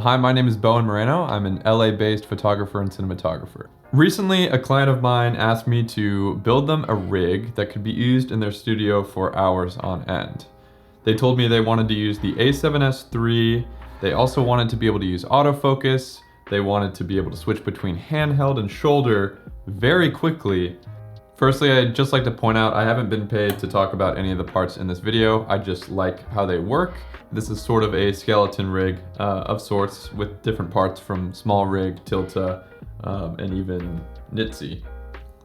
Hi, my name is Bowen Moreno. I'm an LA-based photographer and cinematographer. Recently, a client of mine asked me to build them a rig that could be used in their studio for hours on end. They told me they wanted to use the A7S3. They also wanted to be able to use autofocus. They wanted to be able to switch between handheld and shoulder very quickly. Firstly, I'd just like to point out I haven't been paid to talk about any of the parts in this video. I just like how they work. This is sort of a skeleton rig of sorts with different parts from small rig, tilta, and even Nitsy.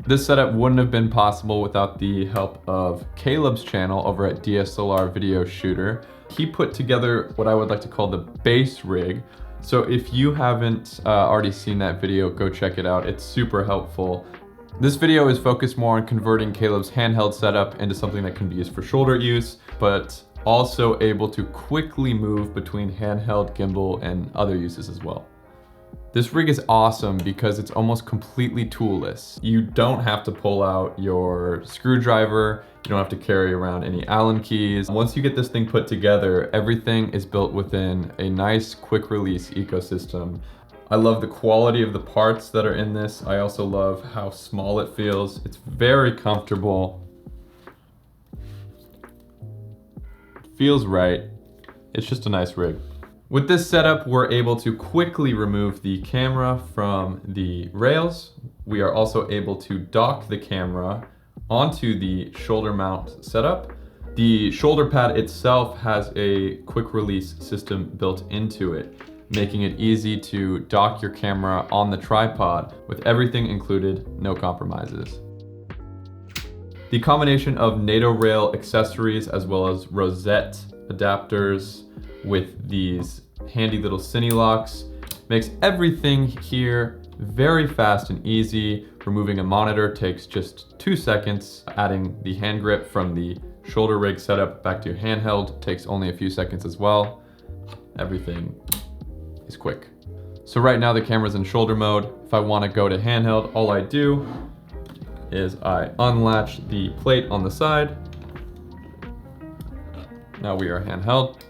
This setup wouldn't have been possible without the help of Caleb's channel over at DSLR Video Shooter. He put together what I would like to call the base rig. So if you haven't already seen that video, go check it out. It's super helpful. This video is focused more on converting Caleb's handheld setup into something that can be used for shoulder use, but also able to quickly move between handheld, gimbal, and other uses as well. This rig is awesome because it's almost completely toolless. You don't have to pull out your screwdriver. You don't have to carry around any Allen keys. Once you get this thing put together, everything is built within a nice quick release ecosystem. I love the quality of the parts that are in this. I also love how small it feels. It's very comfortable. It feels right. It's just a nice rig. With this setup, we're able to quickly remove the camera from the rails. We are also able to dock the camera onto the shoulder mount setup. The shoulder pad itself has a quick release system built into it, making it easy to dock your camera on the tripod with everything included, no compromises. The combination of NATO rail accessories as well as rosette adapters with these handy little cine locks makes everything here very fast and easy. Removing a monitor takes just 2 seconds. Adding the hand grip from the shoulder rig setup back to handheld takes only a few seconds as well. Everything is quick. So right now the camera's in shoulder mode. If I want to go to handheld, all I do is I unlatch the plate on the side. Now we are handheld.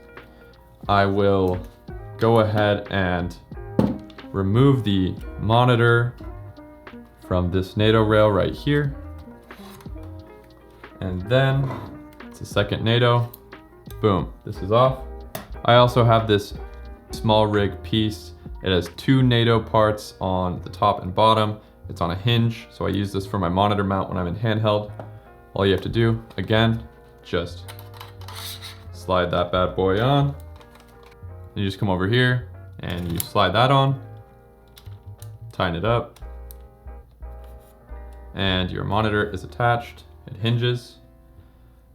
I will go ahead and remove the monitor from this NATO rail right here. And then it's a second NATO. Boom, this is off. I also have this small rig piece. It has 2 NATO parts on the top and bottom. It's on a hinge, so I use this for my monitor mount when I'm in handheld. All you have to do, again, just slide that bad boy on. You just come over here and you slide that on, tighten it up, and your monitor is attached. It hinges.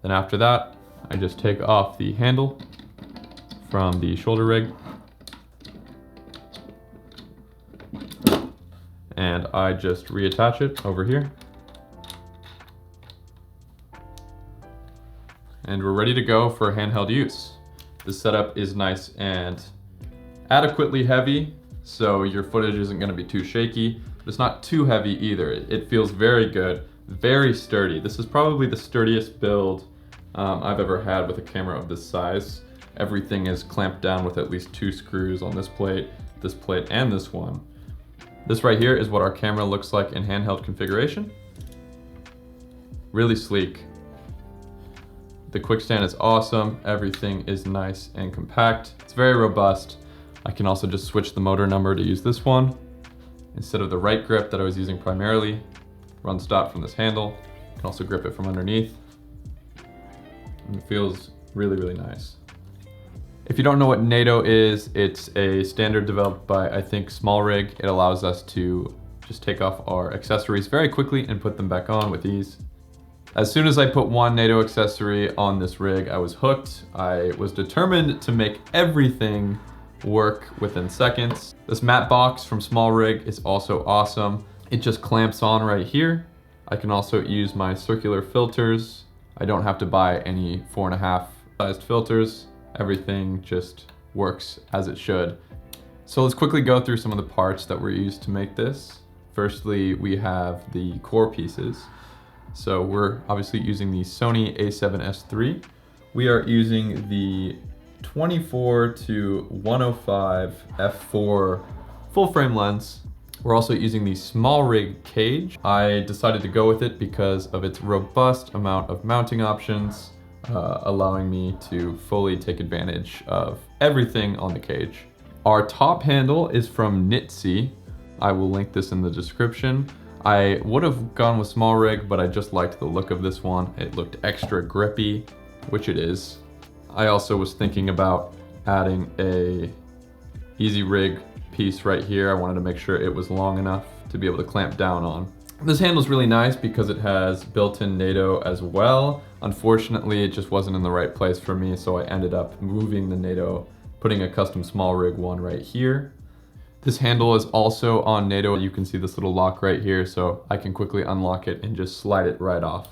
Then after that, I just take off the handle from the shoulder rig, and I just reattach it over here. And we're ready to go for handheld use. This setup is nice and adequately heavy, so your footage isn't gonna be too shaky, but it's not too heavy either. It feels very good, very sturdy. This is probably the sturdiest build I've ever had with a camera of this size. Everything is clamped down with at least 2 screws on this plate, and this one. This right here is what our camera looks like in handheld configuration. Really sleek. The quick stand is awesome. Everything is nice and compact. It's very robust. I can also just switch the motor number to use this one instead of the right grip that I was using primarily. Runs dot from this handle. You can also grip it from underneath. And it feels really, really nice. If you don't know what NATO is, it's a standard developed by, I think, Small Rig. It allows us to just take off our accessories very quickly and put them back on with ease. As soon as I put one NATO accessory on this rig, I was hooked. I was determined to make everything work within seconds. This matte box from Small Rig is also awesome. It just clamps on right here. I can also use my circular filters. I don't have to buy any 4.5 sized filters. Everything just works as it should. So let's quickly go through some of the parts that were used to make this. Firstly, we have the core pieces. So we're obviously using the Sony A7S III. We are using the 24 to 105 f4 full frame lens. We're also using the small rig cage. I decided to go with it because of its robust amount of mounting options, allowing me to fully take advantage of everything on the cage. Our top handle is from Nitsy. I will link this in the description. I would have gone with small rig, but I just liked the look of this one. It looked extra grippy, which it is. I also was thinking about adding a easy rig piece right here. I wanted to make sure it was long enough to be able to clamp down on. This handle is really nice because it has built-in NATO as well. Unfortunately, it just wasn't in the right place for me, so I ended up moving the NATO, putting a custom small rig one right here. This handle is also on NATO. You can see this little lock right here, so I can quickly unlock it and just slide it right off.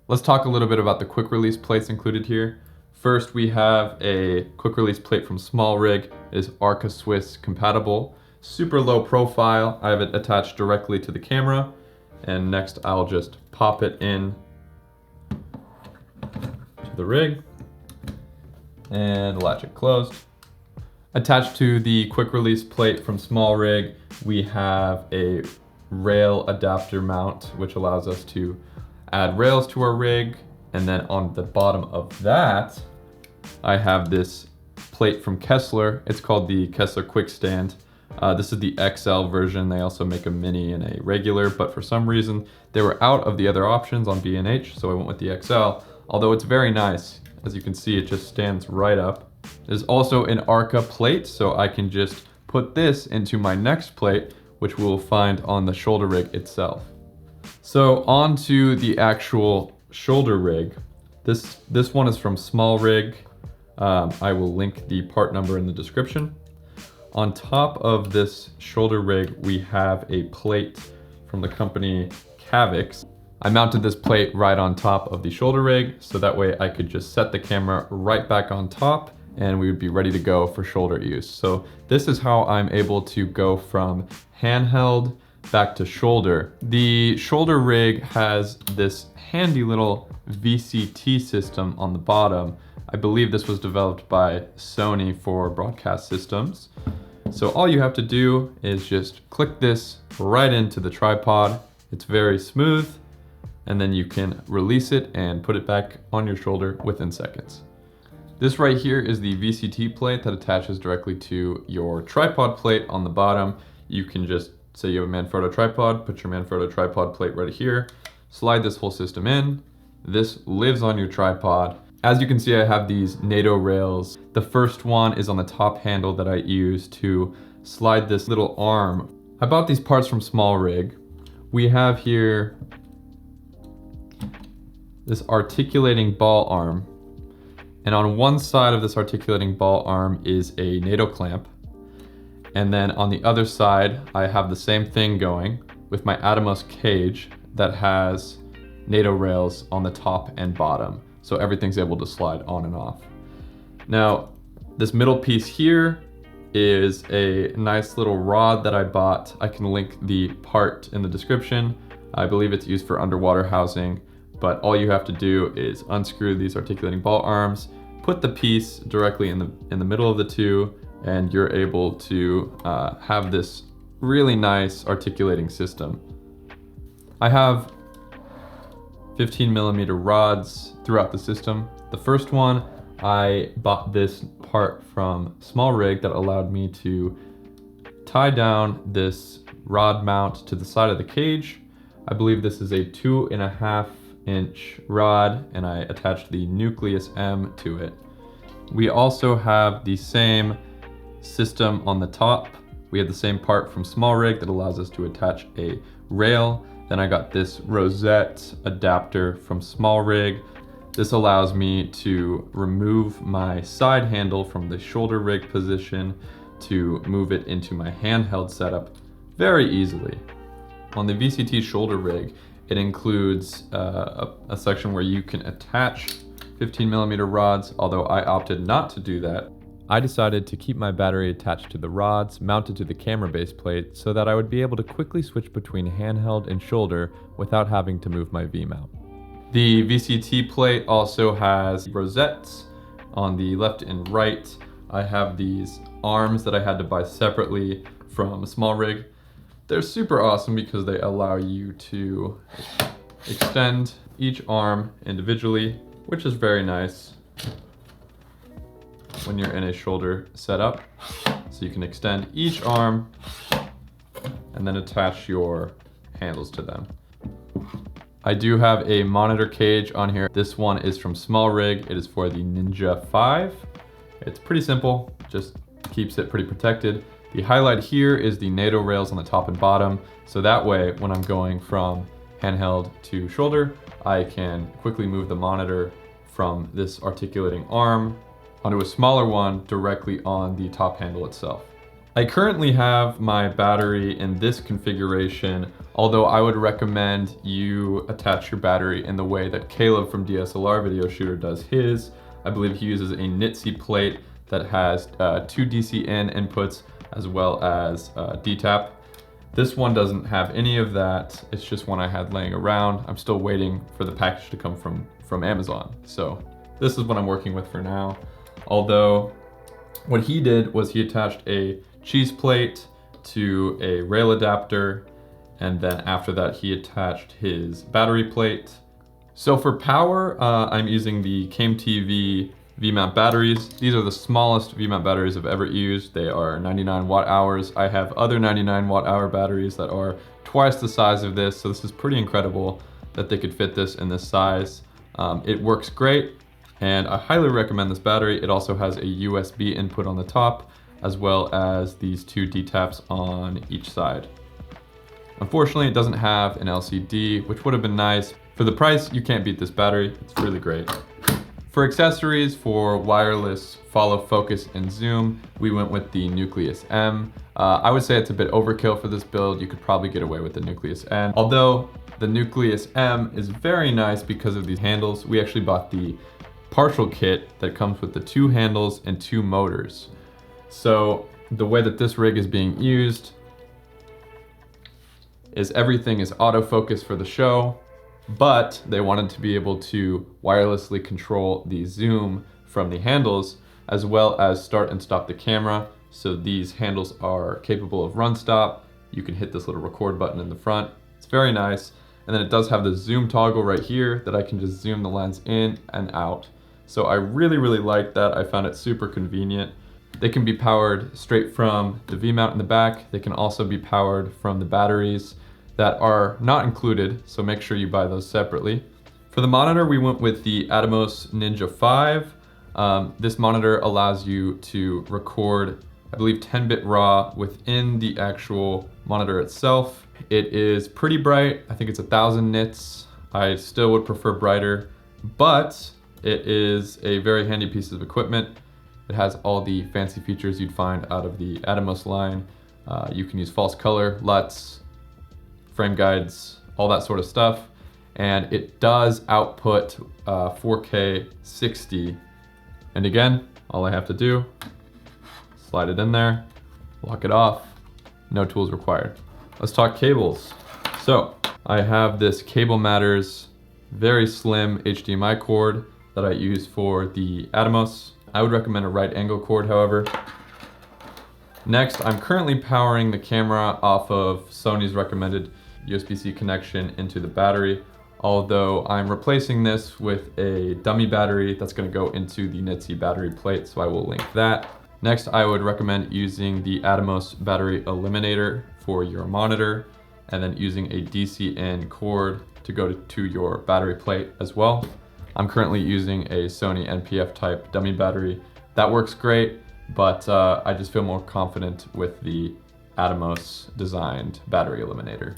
Let's talk a little bit about the quick release plates included here. First, we have a quick release plate from Small Rig. It is Arca Swiss compatible. Super low profile. I have it attached directly to the camera. And next, I'll just pop it in to the rig and latch it closed. Attached to the quick release plate from Small Rig, we have a rail adapter mount, which allows us to add rails to our rig. And then on the bottom of that, I have this plate from Kessler. It's called the Kessler Quick Stand. This is the XL version. They also make a mini and a regular, but for some reason they were out of the other options on B&H, so I went with the XL. Although it's very nice. As you can see, it just stands right up. There's also an Arca plate, so I can just put this into my next plate, which we'll find on the shoulder rig itself. So onto the actual shoulder rig. This one is from Small Rig. I will link the part number in the description. On top of this shoulder rig, we have a plate from the company Cavix. I mounted this plate right on top of the shoulder rig, so that way I could just set the camera right back on top and we would be ready to go for shoulder use. So this is how I'm able to go from handheld back to shoulder. The shoulder rig has this handy little VCT system on the bottom. I believe this was developed by Sony for broadcast systems. So all you have to do is just click this right into the tripod. It's very smooth, and then you can release it and put it back on your shoulder within seconds. This right here is the VCT plate that attaches directly to your tripod plate on the bottom. You can just say you have a Manfrotto tripod, put your Manfrotto tripod plate right here, slide this whole system in. This lives on your tripod. As you can see, I have these NATO rails. The first one is on the top handle that I use to slide this little arm. I bought these parts from Small Rig. We have here this articulating ball arm. And on one side of this articulating ball arm is a NATO clamp. And then on the other side, I have the same thing going with my Atomos cage that has NATO rails on the top and bottom. So everything's able to slide on and off. Now, this middle piece here is a nice little rod that I bought. I can link the part in the description. I believe it's used for underwater housing, but all you have to do is unscrew these articulating ball arms, put the piece directly in the middle of the two, and you're able to have this really nice articulating system. I have 15mm rods throughout the system. The first one, I bought this part from Small Rig that allowed me to tie down this rod mount to the side of the cage. I believe this is a 2.5-inch rod, and I attached the Nucleus M to it. We also have the same system on the top. We have the same part from Small Rig that allows us to attach a rail. Then I got this rosette adapter from Small Rig. This allows me to remove my side handle from the shoulder rig position to move it into my handheld setup very easily. On the VCT shoulder rig, it includes a section where you can attach 15mm rods, although I opted not to do that. I decided to keep my battery attached to the rods mounted to the camera base plate so that I would be able to quickly switch between handheld and shoulder without having to move my V-mount. The VCT plate also has rosettes On the left and right, I have these arms that I had to buy separately from a small rig. They're super awesome because they allow you to extend each arm individually, which is very nice when you're in a shoulder setup. So you can extend each arm and then attach your handles to them. I do have a monitor cage on here. This one is from Small Rig. It is for the Ninja 5. It's pretty simple, just keeps it pretty protected. The highlight here is the NATO rails on the top and bottom. So that way, when I'm going from handheld to shoulder, I can quickly move the monitor from this articulating arm onto a smaller one directly on the top handle itself. I currently have my battery in this configuration, although I would recommend you attach your battery in the way that Caleb from DSLR Video Shooter does his. I believe he uses a NITC plate that has 2 DC in inputs as well as DTAP. This one doesn't have any of that. It's just one I had laying around. I'm still waiting for the package to come from Amazon. So this is what I'm working with for now. Although what he did was he attached a cheese plate to a rail adapter, and then after that he attached his battery plate. So for power, I'm using the CameTV V-mount batteries. These are the smallest V-mount batteries I've ever used. They are 99 watt hours. I have other 99 watt hour batteries that are twice the size of this, so this is pretty incredible that they could fit this in this size. It works great, and I highly recommend this battery. It also has a USB input on the top, as well as these 2 DTAPs on each side. Unfortunately, it doesn't have an LCD, which would have been nice. For the price, you can't beat this battery. It's really great. For accessories for wireless follow, focus, and zoom, we went with the Nucleus M. I would say it's a bit overkill for this build. You could probably get away with the Nucleus N. Although the Nucleus M is very nice because of these handles. We actually bought the partial kit that comes with the 2 handles and 2 motors. So the way that this rig is being used is everything is autofocus for the show, but they wanted to be able to wirelessly control the zoom from the handles, as well as start and stop the camera. So these handles are capable of run stop. You can hit this little record button in the front. It's very nice. And then it does have the zoom toggle right here that I can just zoom the lens in and out. So I really, really like that. I found it super convenient. They can be powered straight from the V-mount in the back. They can also be powered from the batteries that are not included, so make sure you buy those separately. For the monitor, we went with the Atomos Ninja 5. This monitor allows you to record, I believe, 10-bit RAW within the actual monitor itself. It is pretty bright. I think it's 1000 nits. I still would prefer brighter, but it is a very handy piece of equipment. It has all the fancy features you'd find out of the Atomos line. You can use false color, LUTs, frame guides, all that sort of stuff. And it does output 4K 60. And again, all I have to do, slide it in there, lock it off, no tools required. Let's talk cables. So I have this Cable Matters very slim HDMI cord that I use for the Atomos. I would recommend a right angle cord, however. Next, I'm currently powering the camera off of Sony's recommended USB-C connection into the battery, although I'm replacing this with a dummy battery that's going to go into the NITC battery plate, so I will link that. Next, I would recommend using the Atomos battery eliminator for your monitor, and then using a DC-in cord to go to your battery plate as well. I'm currently using a Sony NPF type dummy battery. That works great, but I just feel more confident with the Atomos designed battery eliminator.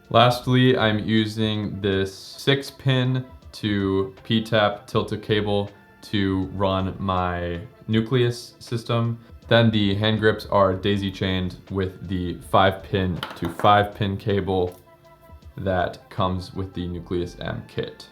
Lastly, I'm using this 6-pin to P-tap tilted cable to run my Nucleus system. Then the hand grips are daisy chained with the 5-pin to 5-pin cable that comes with the Nucleus M kit.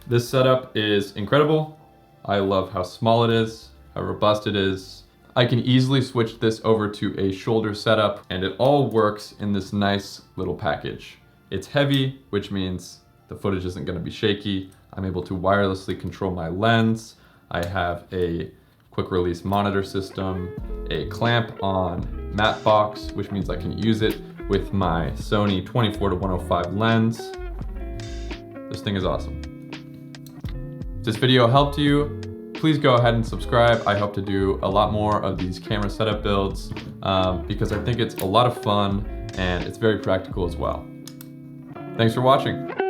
This setup is incredible. I love how small it is, how robust it is. I can easily switch this over to a shoulder setup, and it all works in this nice little package. It's heavy, which means the footage isn't going to be shaky. I'm able to wirelessly control my lens. I have a quick release monitor system, a clamp on matte box, which means I can use it with my Sony 24-105 lens. This thing is awesome. If this video helped you, please go ahead and subscribe. I hope to do a lot more of these camera setup builds because I think it's a lot of fun and it's very practical as well. Thanks for watching.